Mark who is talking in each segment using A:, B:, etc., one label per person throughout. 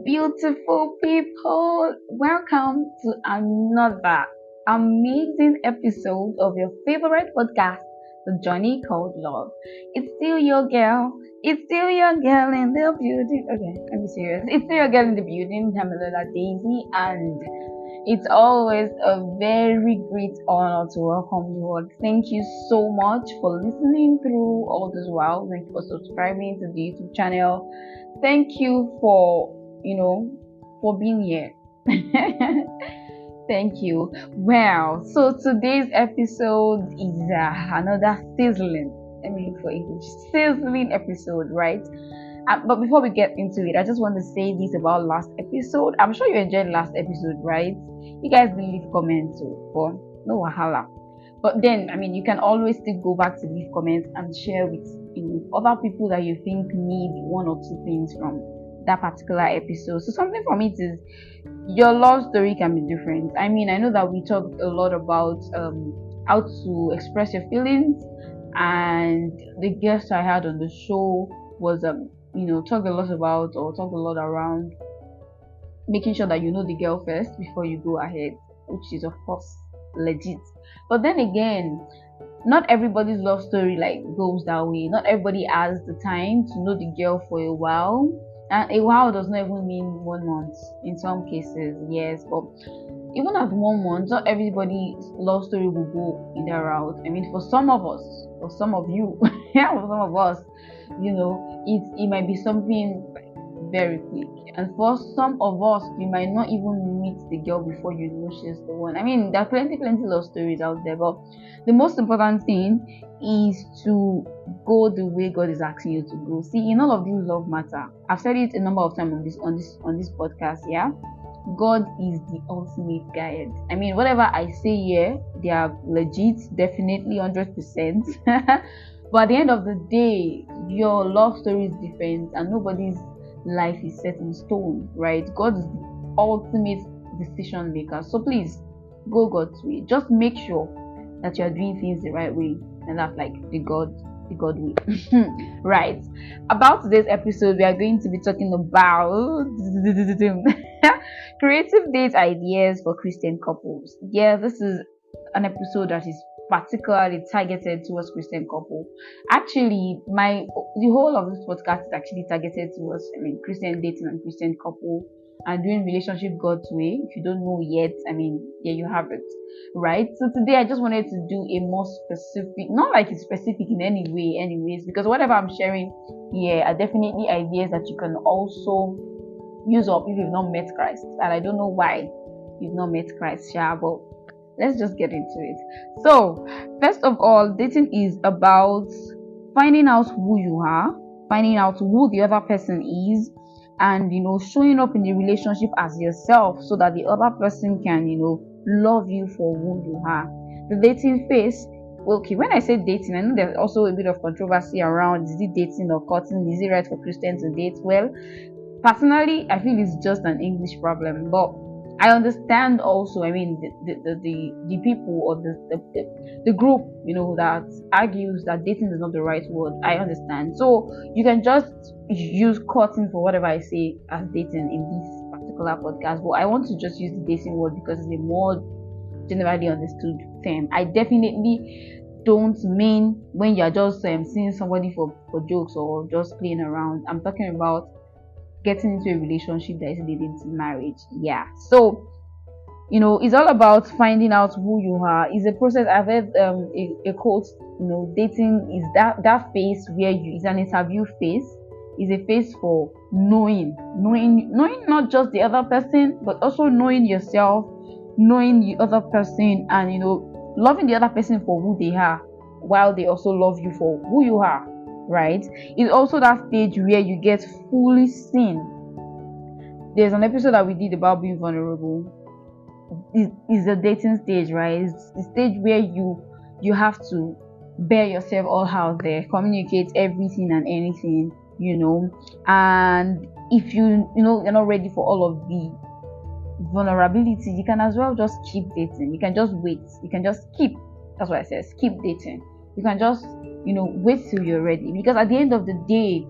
A: beautiful people. Welcome to another amazing episode of your favorite podcast, The Journey Called Love. It's still your girl. It's still your girl in the building. Okay, I'm serious. It's still your girl in the building, Tamala Daisy, and it's always a very great honor to welcome you all. Thank you so much for listening through all this while. Thank you for subscribing to the YouTube channel. Thank you for being here. Thank you. Well, so today's episode is another sizzling. Let me look for English. Sizzling episode, right? But before we get into it, I just want to say this about last episode. I'm sure you enjoyed last episode, right? You guys didn't leave comments, for no wahala. But then, you can always still go back to leave comments and share with other people that you think need one or two things from that particular episode. So something from it is your love story can be different. I know that we talked a lot about how to express your feelings, and the guest I had on the show was talked a lot around making sure that you know the girl first before you go ahead, which is of course legit. But then again, not everybody's love story goes that way. Not everybody has the time to know the girl for a while, and a while does not even mean 1 month in some cases. Yes, but even at 1 month, not everybody's love story will go in that route. For some of us, or some of you, yeah, for some of us, it might be something very quick, and for some of us, you might not even meet the girl before you know she's the one. There are plenty love stories out there, but the most important thing is to go the way God is asking you to go. See, in all of these love matter, I've said it a number of times on this podcast. Yeah, God is the ultimate guide. Whatever I say here, they are legit, definitely 100%. But at the end of the day, your love story is different, and nobody's life is set in stone, right? God is the ultimate decision maker. So please go God's way. Just make sure that you are doing things the right way, and that's the God way. Right. About today's episode, we are going to be talking about creative date ideas for Christian couples. Yeah, this is an episode that is particularly targeted towards Christian couple. Actually, the whole of this podcast is actually targeted towards Christian dating and Christian couple and doing relationship God's way. If you don't know yet, there you have it. Right? So today I just wanted to do a more specific, not like it's specific in any way anyways, because whatever I'm sharing here are definitely ideas that you can also use up if you've not met Christ. And I don't know why you've not met Christ, but let's just get into it. So, first of all, dating is about finding out who you are, finding out who the other person is, and showing up in the relationship as yourself so that the other person can love you for who you are. The dating phase, okay, when I say dating, I know there's also a bit of controversy around, is it dating or courting? Is it right for Christians to date? Well, personally, I feel it's just an English problem, but I understand also, the people or the group, that argues that dating is not the right word. I understand. So you can just use courting for whatever I say as dating in this particular podcast. But I want to just use the dating word because it's a more generally understood term. I definitely don't mean when you're just seeing somebody for jokes or just playing around. I'm talking about getting into a relationship that is leading to marriage. Yeah. So, it's all about finding out who you are. It's a process. I've heard a quote, dating is that phase where it's an interview phase. Is a phase for knowing not just the other person, but also knowing yourself, knowing the other person, and loving the other person for who they are, while they also love you for who you are. Right? It's also that stage where you get fully seen. There's an episode that we did about being vulnerable. It's the dating stage, right? It's the stage where you have to bear yourself all out there, communicate everything and anything, and if you're not ready for all of the vulnerability, you can as well just keep dating. You can just wait. You can just keep. That's what I said. Keep dating. You can just wait till you're ready, because at the end of the day,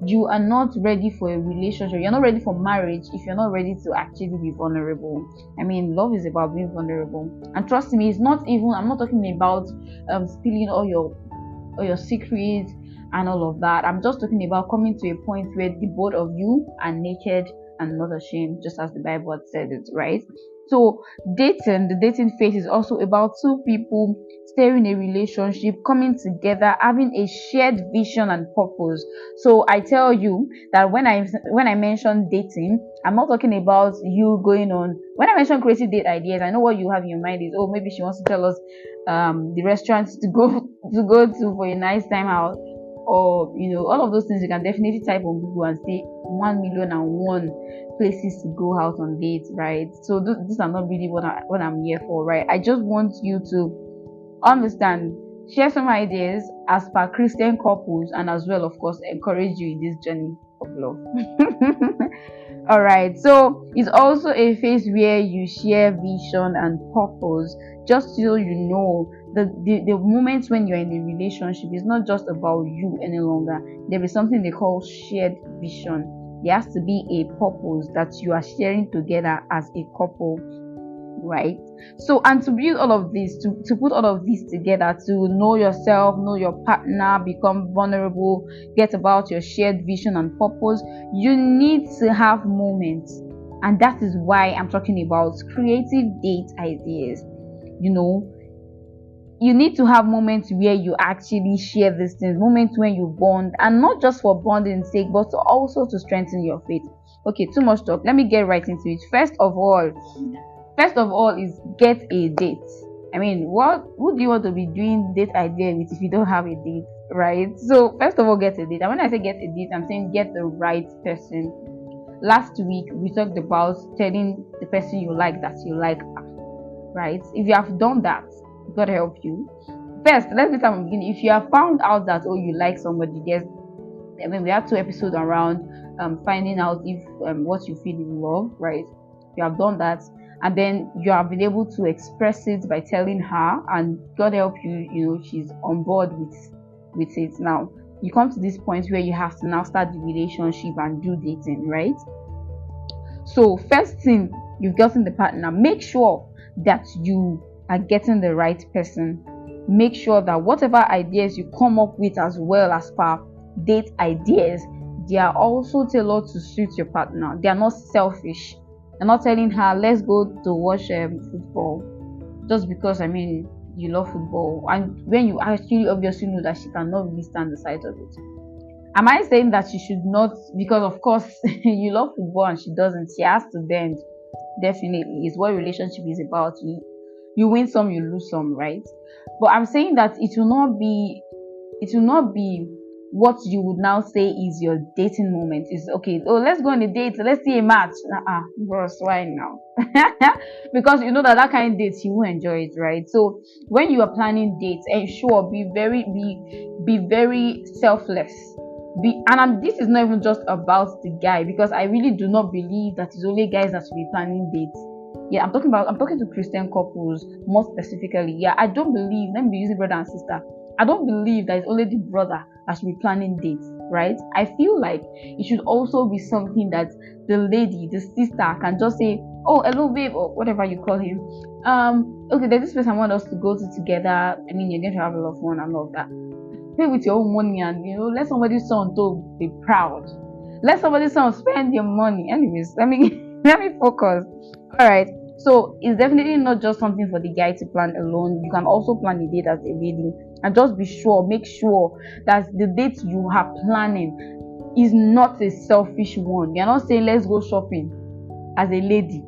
A: you are not ready for a relationship, you're not ready for marriage if you're not ready to actually be vulnerable. Love is about being vulnerable. And trust me, I'm not talking about spilling all your secrets and all of that. I'm just talking about coming to a point where the both of you are naked and not ashamed, just as the Bible said it, right? So the dating phase is also about two people staying in a relationship, coming together, having a shared vision and purpose. So I tell you that when I mention dating, I'm not talking about you going on. When I mention creative date ideas, I know what you have in your mind is, oh, maybe she wants to tell us the restaurants to go to for a nice time out, or all of those things. You can definitely type on Google and see 1,000,001 places to go out on dates, right? So these are not really what I'm here for, right? I just want you to understand, share some ideas as per Christian couples, and as well, of course, encourage you in this journey of love. All right, so it's also a phase where you share vision and purpose. Just so you know, the moments when you're in a relationship is not just about you any longer. There is something they call shared vision. There has to be a purpose that you are sharing together as a couple, right? So, and to build all of this, to put all of this together, to know yourself, know your partner, become vulnerable, get about your shared vision and purpose, you need to have moments. And that is why I'm talking about creative date ideas. You need to have moments where you actually share these things, moments when you bond, and not just for bonding's sake, but also to strengthen your faith. Okay, too much talk. Let me get right into it. First of all is get a date. Who do you want to be doing date idea with if you don't have a date, right? So first of all, get a date. And when I say get a date, I'm saying get the right person. Last week we talked about telling the person you like that you like her, right? If you have done that, God help you. First, let's start from the beginning. If you have found out that you like somebody, we have 2 episodes around finding out if what you feel in love, right? You have done that, and then you have been able to express it by telling her, and God help you, she's on board with it. Now you come to this point where you have to now start the relationship and do dating, right? So first thing, you've gotten the partner. Make sure that you are getting the right person. Make sure that whatever ideas you come up with, as well as per date ideas, they are also tailored to suit your partner. They are not selfish. You're not telling her, let's go to watch football just because you love football, and when you actually obviously know that she cannot really stand the sight of it. Am I saying that she should not? Because of course you love football and she doesn't. She has to bend. Definitely, is what relationship is about. You win some, you lose some, right? But I'm saying that it will not be what you would now say is your dating moment. Is okay, let's go on a date, let's see a match. Bros, why now? Because you know that kind of dates you won't enjoy it, right? So when you are planning dates, ensure be very selfless. This is not even just about the guy, because I really do not believe that it's only guys that should be planning dates. Yeah, I'm talking to Christian couples more specifically. Yeah, I don't believe, let me be using brother and sister. I don't believe that it's only the brother that should be planning dates, right? I feel like it should also be something that the lady, the sister, can just say, oh, hello babe, or whatever you call him. Okay, there's this place I want us to go to together. You're going to have a lot of fun and all of that. Pay with your own money, and let somebody's son to be proud. Let somebody's son spend your money. Anyways, let me focus. All right. So it's definitely not just something for the guy to plan alone. You can also plan a date as a lady, and just make sure that the date you are planning is not a selfish one. You're not saying let's go shopping as a lady.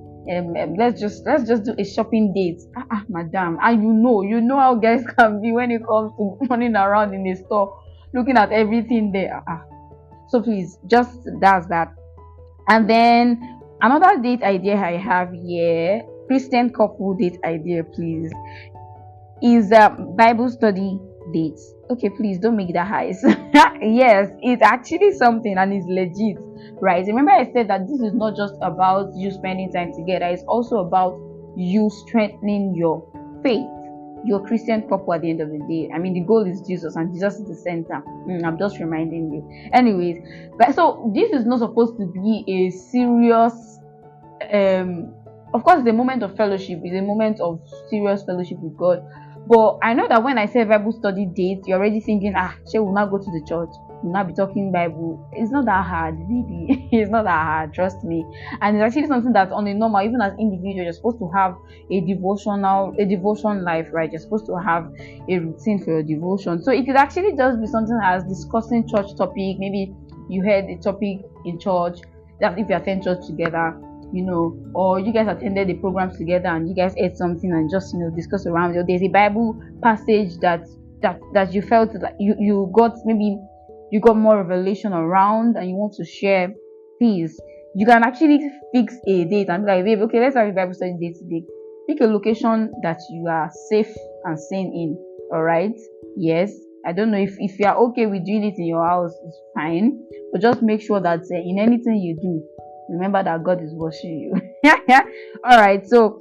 A: Let's just do a shopping date. Madam, and you know how guys can be when it comes to running around in a store looking at everything there. So please, just that's that. And then another date idea I have here, Christian couple date idea, please, is Bible study dates. Okay, please don't make that eyes. Yes, it's actually something, and it's legit, right? Remember I said that this is not just about you spending time together, it's also about you strengthening your faith. you're a Christian couple at the end of the day. I mean, the goal is Jesus, and Jesus is the center. I'm just reminding you. Anyways, but so this is not supposed to be a serious. Of course, the moment of fellowship is a moment of serious fellowship with God. But I know that when I say Bible study date, you're already thinking, she will not go to the church, will not be talking Bible. It's not that hard, really. It's not that hard, trust me. And it's actually something that's on a normal, even as individual, you're supposed to have a devotion life, right? You're supposed to have a routine for your devotion. So it could actually just be something as discussing church topic. Maybe you heard a topic in church, that if you attend church together, or you guys attended the programs together and you guys ate something and just discuss around it. There's a Bible passage that you felt that you got, maybe you got more revelation around and you want to share. Please, you can actually fix a date and be like, babe, okay, let's have a Bible study date today. Pick a location that you are safe and sane in. All right? Yes, I don't know if you are okay with doing it in your house, it's fine, but just make sure that in anything you do, remember that God is watching you. All right, so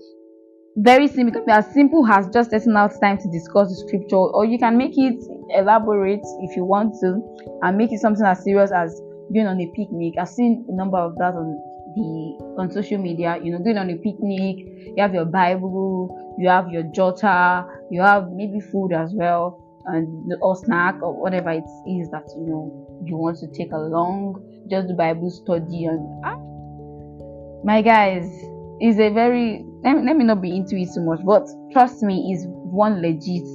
A: very simple. It can be as simple as just setting out time to discuss the scripture, or you can make it elaborate if you want to, and make it something as serious as going on a picnic. I've seen a number of that on social media. Going on a picnic, you have your Bible, you have your jotter, you have maybe food as well, and or snack or whatever it is that you want to take along. Just the Bible study. And my guys, is a very, let me not be into it too much, but trust me, is one legit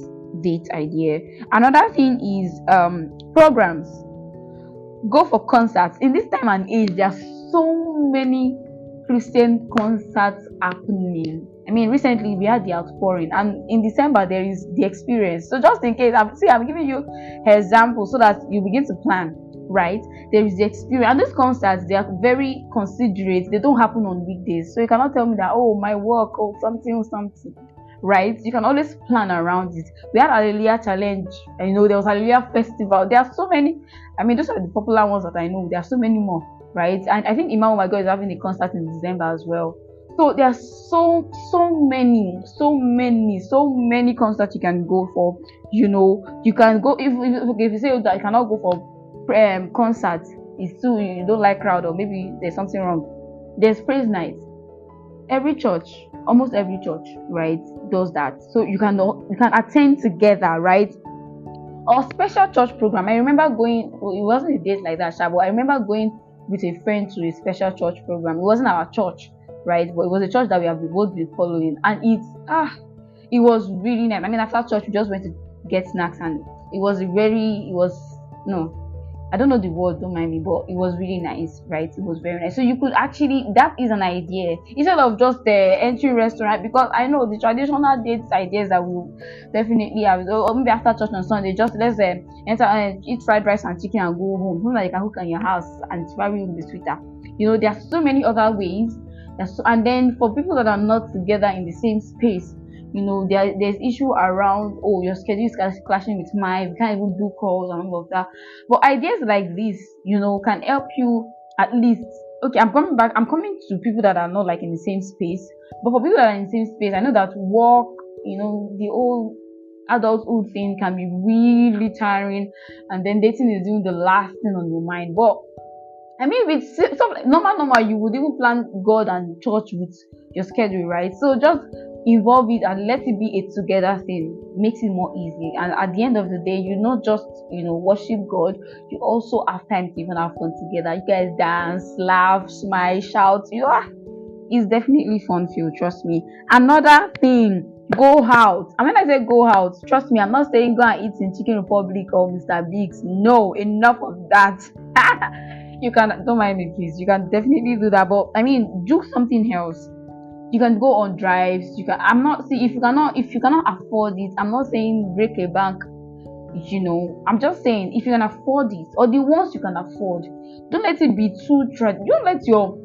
A: date idea. Another thing is programs. Go for concerts. In this time and age, there are so many Christian concerts happening. I mean, recently we had the Outpouring, and in December there is the Experience. So just in case, I'm giving you an example so that you begin to plan, right? There is the Experience, and these concerts, they are very considerate. They don't happen on weekdays, so you cannot tell me that, my work or something, right? You can always plan around it. We had Hallelujah Challenge, and there was Hallelujah Festival. There are so many. I mean, those are the popular ones that I know. There are so many more, right? And I think Imam Oh My God is having a concert in December as well. So there are so many concerts you can go for. You can go if you say that you cannot go for concerts, it's too, you don't like crowd, or maybe there's something wrong. There's praise night. Almost every church, right, does that. So you can attend together, right? Or special church program. I remember going. It wasn't a date like that, but I remember going with a friend to a special church program. It wasn't our church, right? But it was a church that we have both been following, and it was really nice. I mean, after church, we just went to get snacks, and I don't know the word, don't mind me, but it was really nice, right? It was very nice. So you could actually, that is an idea, instead of just the entry restaurant, because I know the traditional dates ideas that we definitely have, or maybe after church on Sunday, just let's enter and eat fried rice and chicken and go home. Something that you can cook in your house and it's probably will be sweeter. There are so many other ways. And then for people that are not together in the same space, there's issue around, your schedule is clashing with mine, we can't even do calls and all of that. But ideas like this, can help you at least. Okay, I'm coming to people that are not like in the same space. But for people that are in the same space, I know that work, the old adulthood thing can be really tiring, and then dating is doing the last thing on your mind. But I mean, with stuff like normal, you would even plan God and church with your schedule, right? So just involve it and let it be a together thing. Makes it more easy. And at the end of the day, you not just worship God, you also have time to even have fun together. You guys dance, laugh, smile, shout. It's definitely fun for you, trust me. Another thing, go out. And when I say go out, trust me, I'm not saying go and eat in Chicken Republic or Mr. Biggs. No, enough of that. You can, don't mind me please, you can definitely do that, but I mean, do something else. You can go on drives. If you cannot afford it, I'm not saying break a bank, I'm just saying if you can afford it, or the ones you can afford, don't let it be too don't let your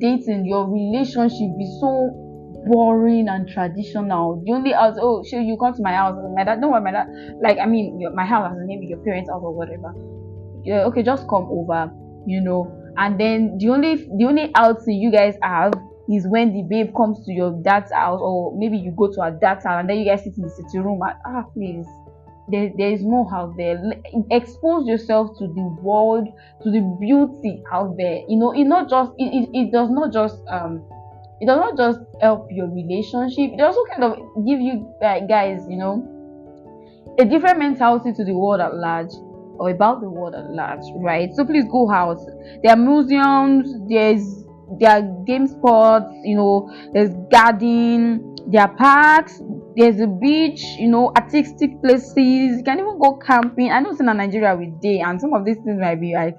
A: dating, your relationship be so boring and traditional. The only house, sure, you come to my house, my dad, don't worry, my dad, my house, maybe your parents' house or whatever. Yeah, okay, just come over, and then the only outing you guys have, is when the babe comes to your dad's house, or maybe you go to her dad's house and then you guys sit in the sitting room and please, there is more out there. Expose yourself to the world, to the beauty out there. It does not just help your relationship. It also kind of give you guys, a different mentality to the world at large, or about the world at large, right? So please go out. There are museums, there are game spots, there's garden, there are parks, there's a beach, artistic places. You can even go camping. I know it's in Nigeria with day, and some of these things might be like,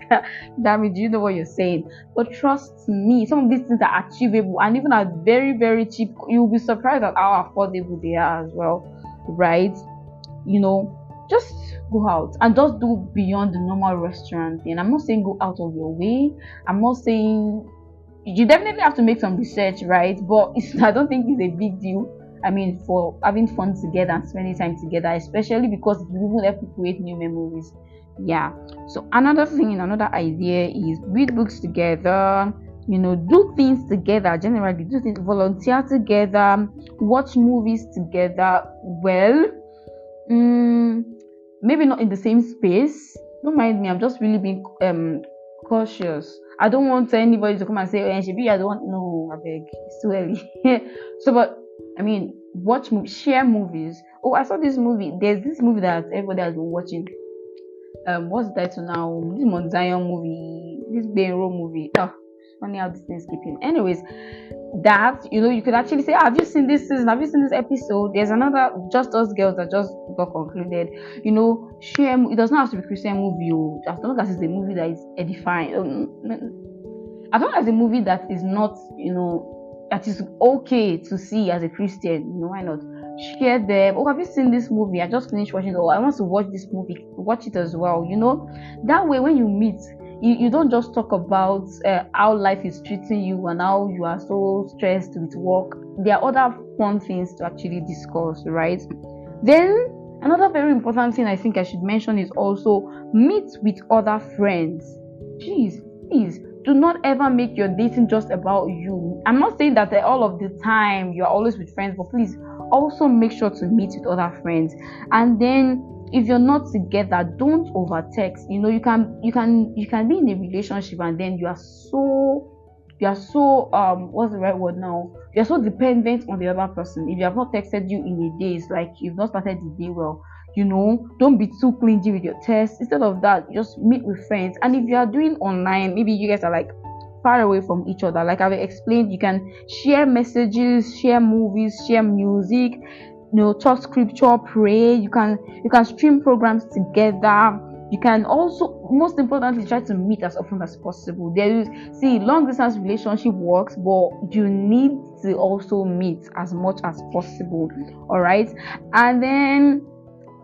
A: damn it, do you know what you're saying? But trust me, some of these things are achievable and even are very, very cheap. You'll be surprised at how affordable they are as well, right? Just go out and just do beyond the normal restaurant thing. I'm not saying go out of your way. I'm not saying you definitely have to make some research, right? But I don't think it's a big deal. I mean, for having fun together and spending time together, especially because it will even help you create new memories. Yeah. So another idea is read books together. Do things together. Generally, do things, volunteer together, watch movies together. Well, maybe not in the same space. Don't mind me. I'm just really being cautious. I don't want anybody to come and say, "Oh, Shibi, I don't want." No, I beg. It's too early. So, but I mean, watch movies, share movies. Oh, I saw this movie. There's this movie that everybody has been watching. What's the title now? This Mount Zion movie, this Benro movie. Oh, funny how this thing's keeping. Anyways, that you could actually say, have you seen this season? Have you seen this episode? There's another Just Us Girls that just got concluded. Share. It does not have to be Christian movie. As long as it's a movie that is edifying. As long as a movie that is not, that is okay to see as a Christian. Why not? Share them. Oh, have you seen this movie? I just finished watching it. Oh, I want to watch this movie. Watch it as well. That way when you meet, you don't just talk about how life is treating you and how you are so stressed with work. There are other fun things to actually discuss, right? Then another very important thing I think I should mention is also meet with other friends. Please do not ever make your dating just about you. I'm not saying that all of the time you're always with friends, but please also make sure to meet with other friends. And then if you're not together, don't overtext. You can be in a relationship and then you are so what's the right word now? You're so dependent on the other person. If you have not texted you in a day, it's like you've not started the day well. Don't be too clingy with your text. Instead of that, just meet with friends. And if you are doing online, maybe you guys are like far away from each other. Like I've explained, you can share messages, share movies, share music, talk scripture, pray. You can stream programs together. You can also, most importantly, try to meet as often as possible. Long distance relationship works, but you need to also meet as much as possible. All right, and then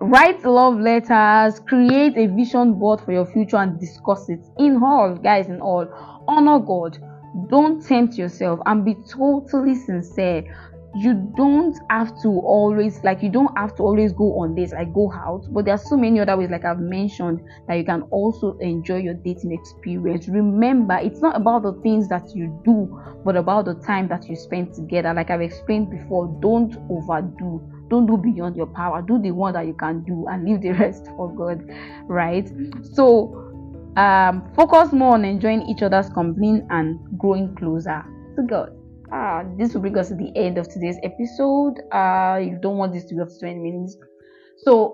A: write love letters, create a vision board for your future and discuss it. In all, honor God. Don't tempt yourself and be totally sincere. You don't have to always go on dates, like go out, but there are so many other ways, like I've mentioned, that you can also enjoy your dating experience. Remember, it's not about the things that you do, but about the time that you spend together. Like I've explained before, don't overdo. Don't do beyond your power. Do the one that you can do and leave the rest for God, right? So focus more on enjoying each other's company and growing closer to God. This will bring us to the end of today's episode. You don't want this to be up to 20 minutes. So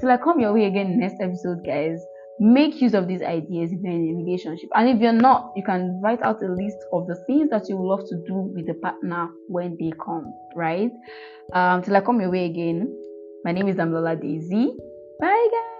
A: till I come your way again in the next episode, guys, make use of these ideas if you're in a relationship. And if you're not, you can write out a list of the things that you would love to do with the partner when they come, right? Till I come your way again, my name is Damlola Daisy. Bye, guys.